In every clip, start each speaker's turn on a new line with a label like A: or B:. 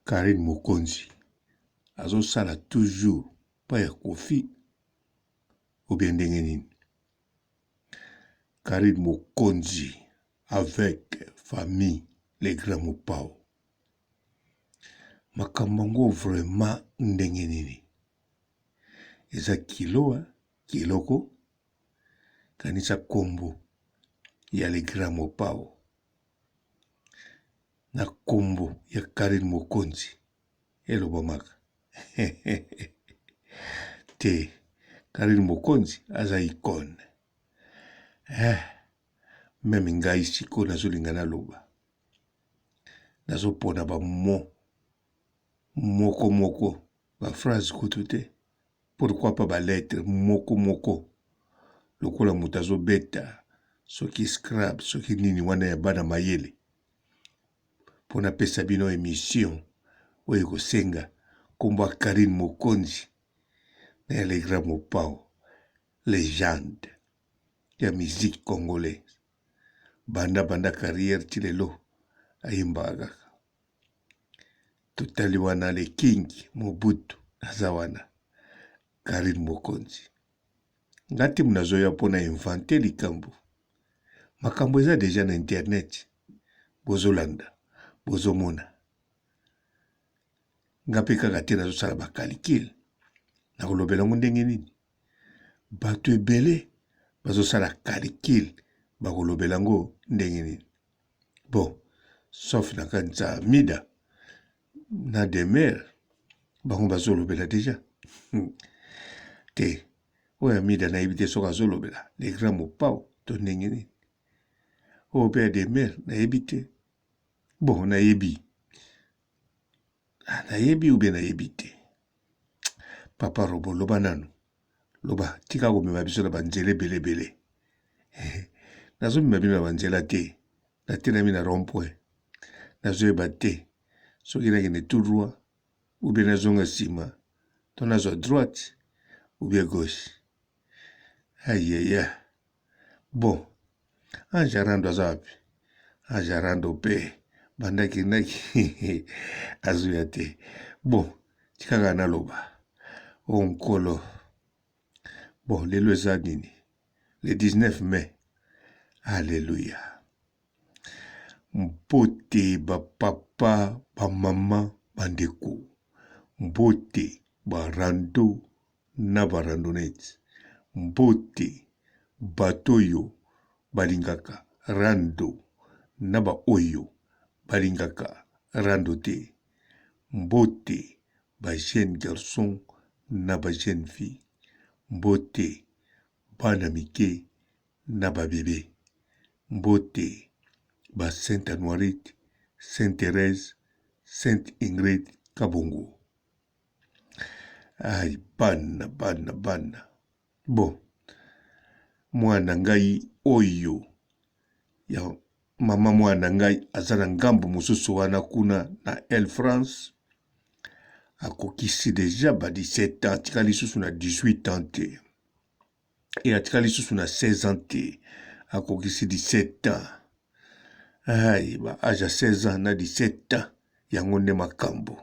A: Karine Mokonzi azosala toujours pa ya kofi ou bien ndenge nini. Karine Mokonzi avec famille les grands Mopao. Makambo yango vraiment ndenge nini. Eza kiloa kiloko kanisa kombo ya les grands Mopao. Na kombo ya Karine Mokonzi elobamaka. Te Karine Mokonzi aza icône. Même ngai siko nazolinga naloba. Nazopona ba moko ba phrase kutu te. Pourquoi pas ba lettre moko lokola moto azobeta soki scrap soki nini wana ya bana mayele. Pona pesa bino émission oyo kosenga kombo Karine Mokonzi na les grands Mopao, légende ya musique congolaise. Banda carrière tilelo ayimbaga. Totali wana le king Mobutu azawana Karine Mokonzi. Ngati mnazoya pona inventer likambo. Makambo eza deja na internet. Bozolanda, bozomona. Ngape kaka te nazosala ba calcul. Na kolobela ngo ndenge nini. Bato ebele bazosala calcul ba kolobela ngo ndenge nini. Bon, sauf na kanza mida na demer bango bazolobela deja. Te oya mida na ebite soka azolobela les grands Mopao to ndenge nini. O pe demer na ebite. Bon, na ebi. Na ebi ou bien na ebite. Papa Robo loba nanu. Loba tika komema biso na banzele belebele. Nazomema bino na banzela te. Na telemi na rond-point. Nazoyeba te. Soki nakende tout droit ou bien nazonga nsima. To nazwa droite ou bien gauche. Aïe. Bon. Anjarando aza wapi. Anjarando pe. Bandaki azuya te. Bon. Tikaka naloba. Onkolo. Bon, lelo eza nini. Le 19 mai. Alléluia. Mbote ba papa, ba mama, bandeko. Mbote ba rando na ba randonnette. Mbote batoyo balingaka rando na ba oyo balingaka rando te. Mbote ba jeune garçon na ba jeune fille. Mbote bana mike na ba bébé. Mbote ba Sainte Anoirite, Sainte Thérèse, Sainte Ingrid Kabongo. Ay, bana. Bon, mwana ngai oyo ya mama mwana ngai azana ngambo mosusu wana kuna na El France. Akokisi deja ba 17 ans, tikali susu na 18 ans te. Et atikali susu na 16 ans te. Akokisi 17 ans. Ay, ba aja 16 ans na 17 ans. Yango nde makambo.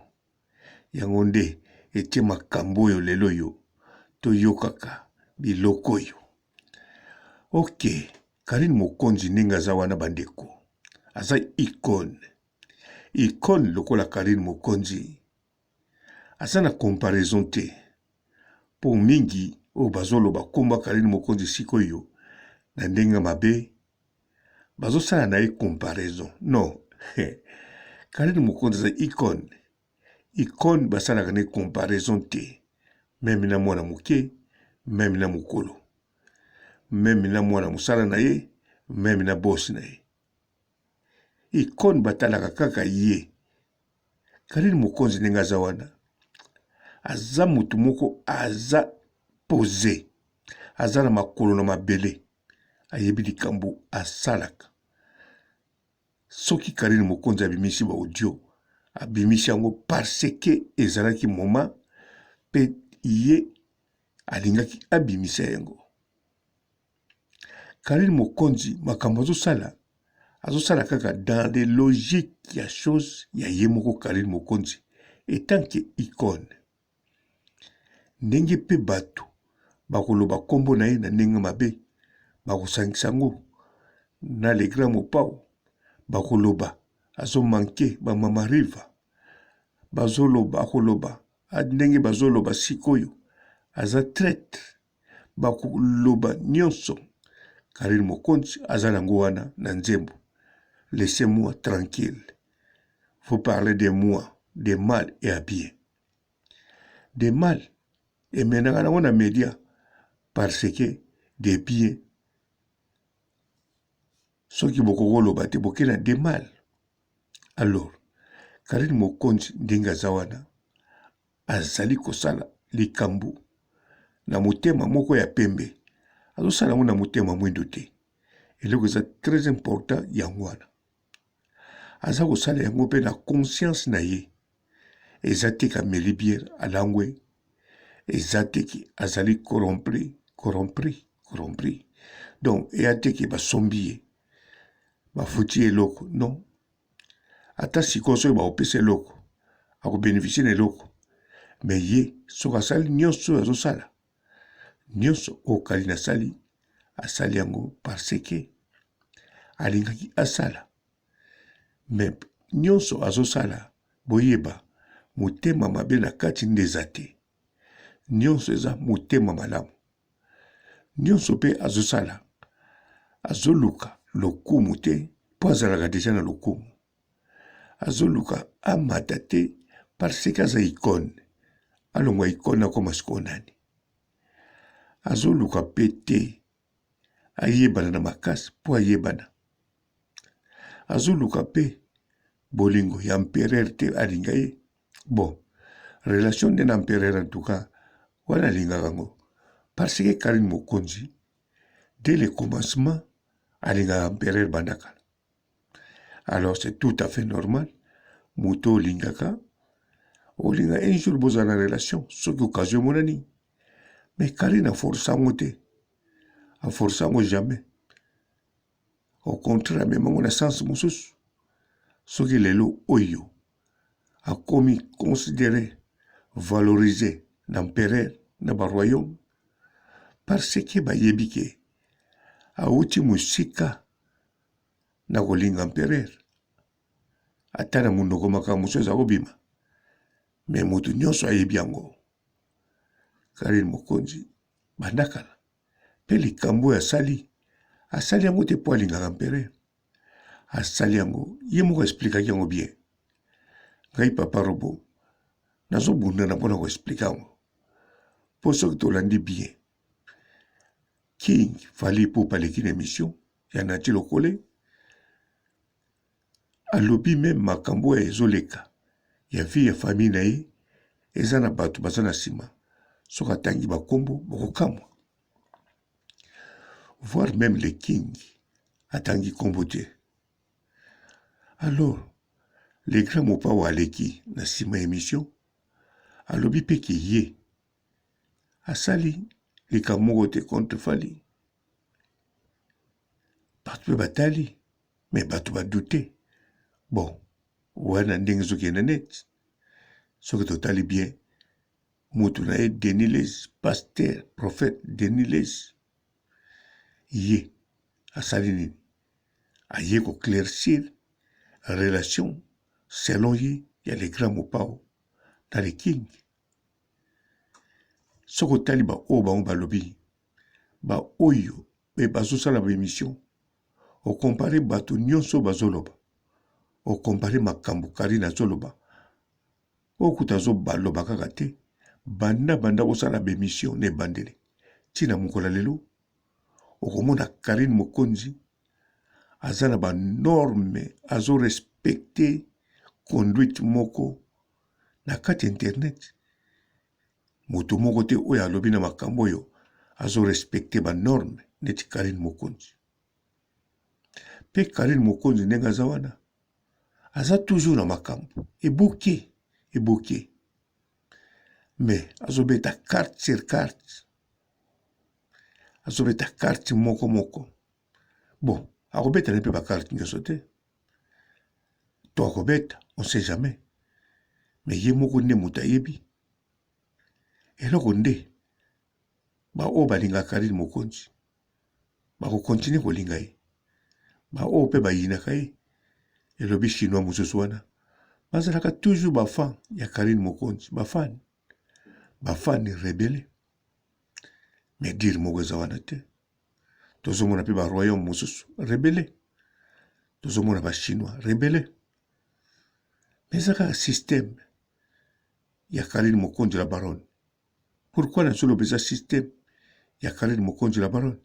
A: Yango nde etie makambo yo lelo yo. Toyokaka biloko yo. Ok, Karine Mokonzi ndenge aza wana bandeko. Aza icône. Icône lokola Karine Mokonzi. Aza na comparaison te. Po mingi o bazoloba komba Karine Mokonzi sikoyo na ndenge mabe. Bazosala na ye comparaison. Non. Karine Mokonzi aza icône. Icône basalaka na comparaison te. Même na mwana moke, même na mokolo. Même na mwana musala na ye, même na boss na ye. Icône batalaka kaka ye. Karine Mokonzi ndenge aza wana. Aza mutu moko aza posé. Aza na makolo na mabele. Ayebi likambo asalaka. Soki Karine Mokonzi abimisi ba audio, abimisi yango parce que ezalaki moment pe ye alingaki abimisa yango. Karine Mokonzi makambo azosala kaka dans les logiques ya chose ya ye moko Karine Mokonzi etanke icône ndenge mpe bato bakoloba nkombo na ye na ndenge mabe bakosangisa yango na le grand mopao bakoloba azomanke bamama riva bakoloba ndenge bazoloba sikoyo aza traître bakoloba nyonso Karine Mokonzi aza nango wana na nzembo. Laissez-moi tranquille. Faut parler de moi, de mal et à bien. De mal, et maintenant on a média parce que de bien, ceux qui beaucoup le battent, beaucoup de mal. Alors, Karine Mokonzi ndenge zawana azali kosala likambo na motema moko ya pembe. Azosala ngo na motema mwindo te. Eloko eza très important yango wana. Aza kosala yango mpe na conscience na ye. Eza te ka meli biere alangwe. Eza te ki azali corrompri. Donc, eya te ki basombi ye. Bafuti eloko. Non. Ata sikoyo soki baopesa eloko. Akobénéficie na eloko. Mais ye, soki asali nyonso azosala. Nyonso Karine asali yango parce que alingaki asala. Mais nyonso azosala boyeba motema mabe na kati ndeza te. Nyonso eza motema malamu. Nyonso pe azosala azoluka lokumu te po azalaka deja na lokumu. Azoluka amata te parce que aza icône. Alongwa icône akoma sikoyo nani. Azoluka pe te ayebana na makasi po ayebana. Azoluka pe bolingo ya empereur te alinga ye. Bon, relation de l'empereur en tout cas, wana alinga yango. Parce que Karine Mokonzi, dès le commencement, alinga empereur bandaka. Alors c'est tout à fait normal. Muto lingaka, olinga un jour bozana relation, ce qui occasion monani. Mais Karine a forcé a forcé jamais. Au contraire, même on a sens moussus. Ce qui est lo oyo a commis, considéré, valorisé l'empereur, dans le royaume, parce que bayebike a outi musika na kolinga empereur. Atana munoko makamuso za obima. Mais mutu nyonso ayebi yango. Karine Mokonzi bandakala. Pe likambo asali yango te po alinga empereur. Asali yango ye moko expliquaki yango bien. Ngai papa robo nazobunda na mpona koexplika yango. Po soki tolandi bien. King fali po paleki na émission ya Nati Lokole. Alobi même makambo ya ezoleka. Ya vie ya famille na ye. Eza na bato baza na sima. Soki atangi bakombo bokokamwa. Voir même le king atangi kombo te. Alors, le grand mopao aleki na sima émission. Alobi pe ki ye. Asali likambo te contre fali. Bato batali. Mais bato badouté. Bon, wana ndenge zokende net. Soki totali bien. Mutu na ye Denis pasteur, prophète Denis ye asali nini. Aye ko claircir relation selon ye ya le grand mopao na le king. Soko tali ba o ba balobi ba oyo be bazosala ba émission. O compare bato nyonso bazoloba. O compare makambo Karine azoloba. O kutazo baloba kaka te. Banda kosala ba émission ne bandele. Tina mukola lelo. Okomona Karine Mokonzi aza na ba norme azo respecter conduite moko na kati internet. Moto moko te oyo alobi na makambo oyo azo respecter ba norme neti Karine Mokonzi. Pe Karine Mokonzi ndenge aza wana aza toujours na makambo ebuke. Mais azobeta carte sur carte. Azobeta carte moko. Bon, akobeta ne pe ba carte nyonso te. To akobeta, on sait jamais. mais ye moko nde moto ayebi eloko nde baoyo balinga Karine Mokonzi bakokontinue kolinga ye baoyo mpe bayinaka ye elobi chinois mosusu wana bazalaka toujours bafan ya Karine Mokonzi bafan rebele mais dire moko eza wana te tozomona mpe baroyaume mosusu rebele tozomona bachinois rebele mais ezaka un système ya Karine Mokonzi la baronne. Pourquoi na solo beza système ya Karine Mokonzi la baronne?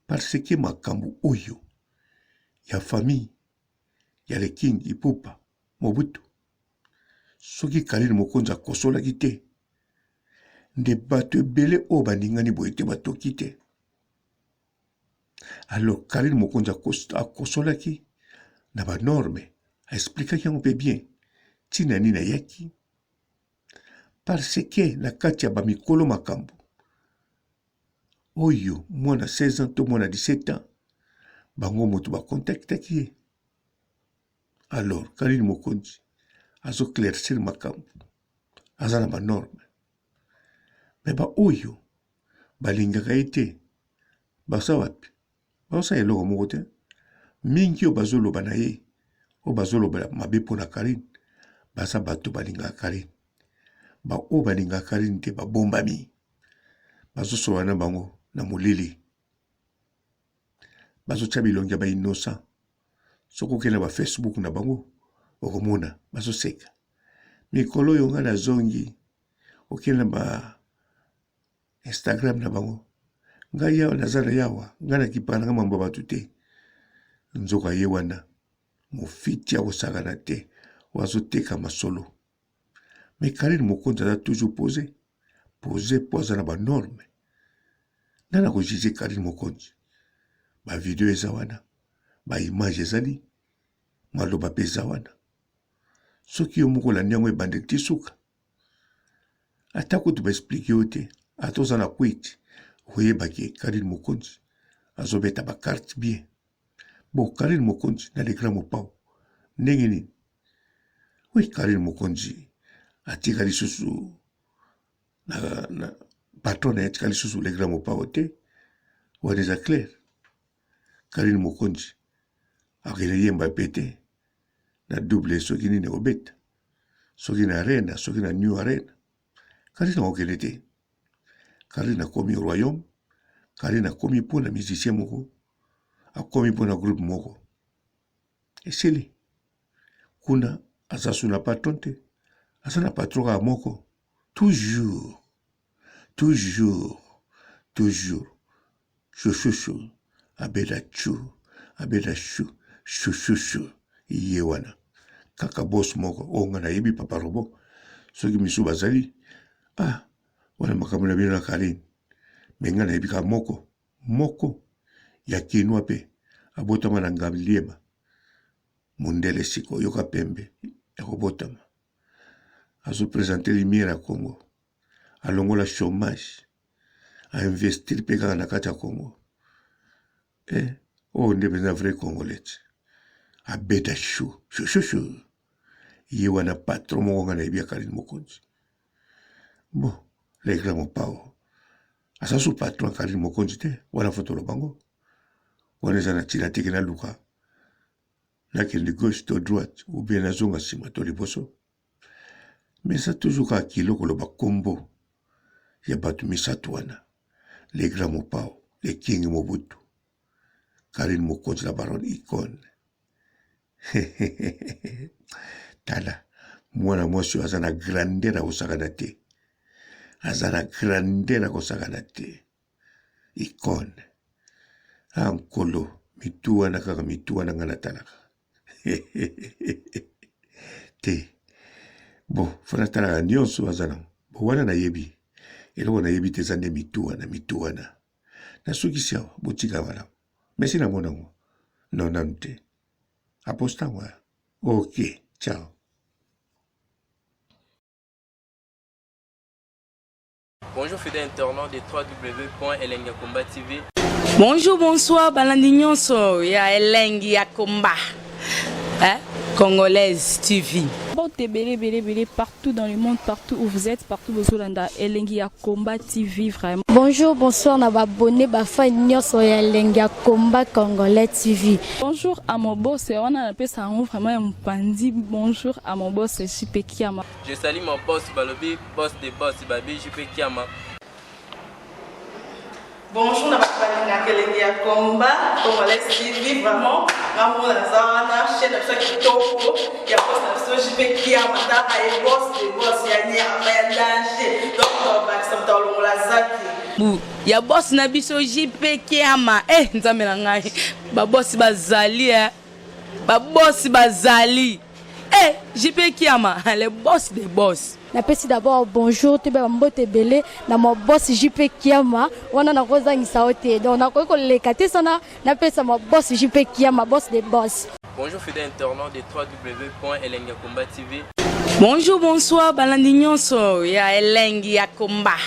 A: Parce que makambo oyo ya famille ya le king Ipupa Mobutu soki Karine Mokonzi akosolaki te nde bato ebele oyo baningani boye te batoki te. Alors Karine Mokonzi akosolaki na banorme aexplikaki yango mpe bien ntina nini ayaki parce que na kati ya bamikolo makambo oyo mwana 16 ans to mwana 17 ans bango moto bakontaktaki ye. Alors Karine Mokonzi azoclaircir makambo aza na banorme me baoyo balingaka ye te basa wapi baosala eloko moko te mingi oyo bazoloba na ye oyo bazoloba mabe mpo na Karine baza bato balingaka Karine baoyo balingaka Karine te babombami bazosola na bango na molili bazotya bilongi ya bainocent soki okende ba Facebook na bango okomona bazoseka mikolo oyo nga nazongi okende ba Instagram na bango ngai yawa naza na yawa ngai nakipaka nanga mambo ya bato te nzoka ye wana mofiti ya kosakana te wazoteka masolo mais Karine Mokonzi aza toujours posé mpo aza na banorme nana kojuge Karine Mokonzi bavideo eza wana baimage ezali maloba mpe eza wana soki yo moko olandi yango ebandeli ti suka ata kutu baexplike yo te ata oza na kwiti oyebaki Karine Mokonzi azobeta bakarte bien bon Karine Mokonzi na lekra mopao ndenge nini oui Karine Mokonzi atika lisusu na patron na ye atika lisusu lekra mopao te wana eza clair Karine Mokonzi akende yemba pe te na double soki nini obeta soki na arena soki na new arena Karine akokende te Karine akomi royaume Karine akomi mpo na musicien moko akomi mpo na groupe moko esili kuna aza su na patron te aza na patron kaka moko toujours chuchuchu abeda chuchuchu iye wana kaka boss moko oyo nga nayebi papa robo soki misu bazali wana makambo na bino na Karine me nga nayebi kaka moko ya kinwa mpe abotama na Ngaliema mundele siko yoka pembe ya kobotama azopresente lumière ya Congo alongola chômage ainvestir mpe kaka na kati ya Congo oyo nde mpenza vrai congolais abeta chuchuchu ye wana patron moko nga nayebi ya Karine Mokonzi bon lekla mopao aza su patron Karine Mokonzi te wana fotolo bango wana eza na ntina teke naluka nakende gauche to droite ou bien nazonga nsima to liboso mais eza toujours kaka kilo koloba kombo ya bato misato wana le grand mopao le king Mobutu Karine Mokonzi la baronne icône tala mwana mwasi oyo aza na grandeur akosakana te aza na grandeur akosakana te icône ankolo mitu wana kaka mitu wana nga natalaka te bon fona talaka nyonso aza nango bo wana nayebi eloko nayebi te eza nde mitu wana nasukisi awa botika malamu mesi namona ngo non nanu te apostango ya ok ciao.
B: Bonjour fidèles internautes de www.elengiakomba TV.
C: Bonjour, bonsoir, balandi nyonso ya Elengi ya Komba. Congolaise TV.
D: Bon, belé, partout dans le monde, partout où vous êtes, partout où vous êtes, Elengi ya Combat TV, vraiment.
E: Bonjour, bonsoir, na abonné, fan nyonso ya Elengi ya Combat Congolais TV.
D: Bonjour à mon boss, on a appelé ça vraiment un pandi. Bonjour à mon boss, JP Kiama.
B: Je salue mon boss Balobi, boss des boss, Babi, JP Kiama.
F: Bonjour, na Elengi ya Combat Congolais TV, vraiment. Maman Lazana, chaîne de chaque topo, il y a pas de JP Kiama, et boss des boss, il y a un danger. Donc, on va s'entendre la zaki.
C: Ya boss na biso JP Kiama. Nzambe na ngai. Ba boss bazali Ba boss bazali. JP Kiama, le boss des boss.
E: Napesi d'abord bonjour, tu peux mbote belé na mon boss JP Kiama. Wana na koza ngisaote. Donc na ko lekate sana na pesa mon boss JP Kiama, boss des boss.
B: Bonjour fidèles internautes de www.elengi ya Combat TV.
C: Bonjour, bonsoir, balandi nyonso ya Elengi ya Combat.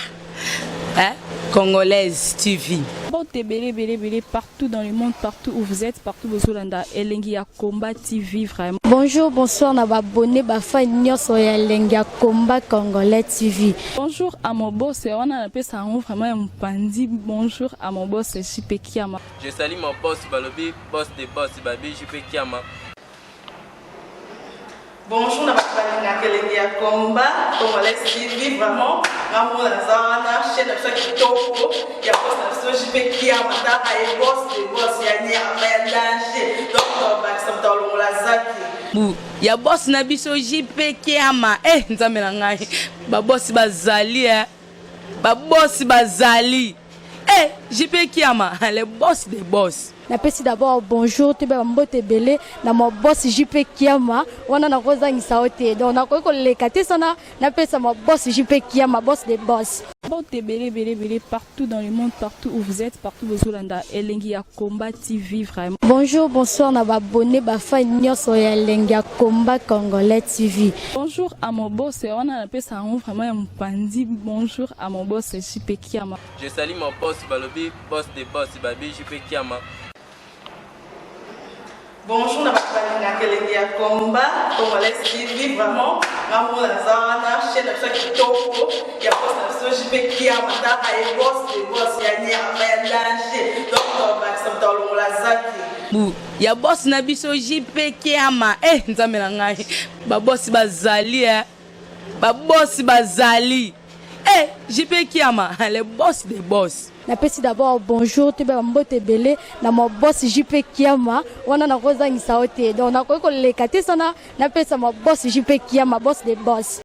C: Congolaise TV.
D: Bon, belé, partout dans le monde, partout où vous êtes, partout où vous êtes, Elengi ya Combat TV, vraiment.
E: Bonjour, bonsoir, na abonné, fan nyonso ya Elengi ya Combat Congolais TV.
D: Bonjour à mon boss, on a appelé ça vraiment un pandi. Bonjour à mon boss, JP Kiama.
B: Je salue mon boss Balobi, boss des boss, Babi, JP Kiama.
F: Bonjour, na Elengi ya Combat Congolais TV, vraiment. Maman Lazana, chaîne de chaque topo, il y a pas de JP Kiama, et boss des boss, il y a un danger. Donc, on va s'entendre la zaki.
C: Ya boss na biso JP Kiama. Nzambe na ngai. Ba boss bazali Ba boss bazali. JP Kiama, le boss des boss.
E: Napesi d'abord bonjour, tu peux mbote belé na mon boss JP Kiama. Wana na koza ngisaote. Donc na ko lekate sana na pesa mon boss JP Kiama, boss des boss.
D: Bon, belé, partout dans le monde, partout où vous êtes, partout où vous êtes, Elengi ya Combat TV, vraiment.
E: Bonjour, bonsoir, na abonné, fan nyonso ya Elengi ya Combat Congolais TV.
D: Bonjour à mon boss, on a appelé ça vraiment un pandi. Bonjour à mon boss, JP Kiama.
B: Je salue mon boss Balobi, boss des boss, Babi, JP Kiama.
F: Bonjour, na Elengi ya Combat Congolais TV, vraiment. Maman Lazana, chaîne de chaque topo, il y a pas de JP Kiama, et boss des boss, il y a un danger. Donc, on va s'entendre la zaki.
C: Ya boss na biso JP Kiama. Nzambe na ngai. Ba boss bazali Ba boss bazali. JP Kiama, le boss des boss.
E: Napesi d'abord bonjour, tu peux mbote belé na mon boss JP Kiama. Wana na koza ngisaote. Donc na ko lekate sana na pesa mon boss JP Kiama, boss des boss.